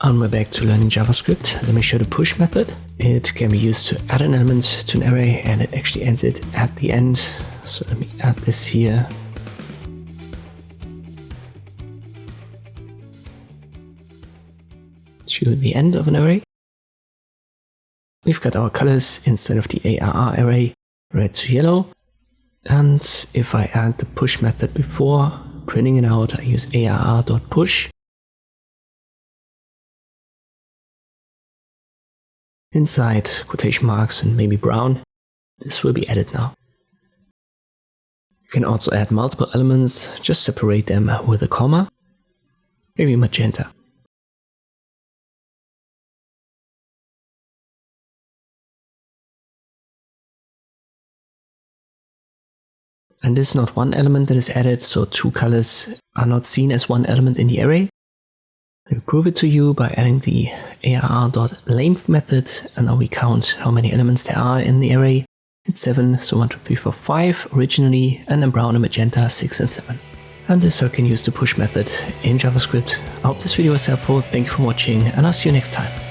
And we're back to learning JavaScript. Let me show the push method. It can be used to add an element to an array and it actually ends it at the end. So let me add this here. To the end of an array. We've got our colors instead of the ARR array, red to yellow. And if I add the push method before printing it out, I use arr.push. Inside quotation marks and maybe brown, this will be added now. You can also add multiple elements, just separate them with a comma, maybe magenta. And this is not one element that is added, so two colors are not seen as one element in the array. Let me prove it to you by adding the arr.length method, and now we count how many elements there are in the array. It's 7, so 1, 2, 3, 4, 5 originally, and then brown and magenta 6 and 7. And this is how you can use the push method in JavaScript. I hope this video was helpful, thank you for watching, and I'll see you next time.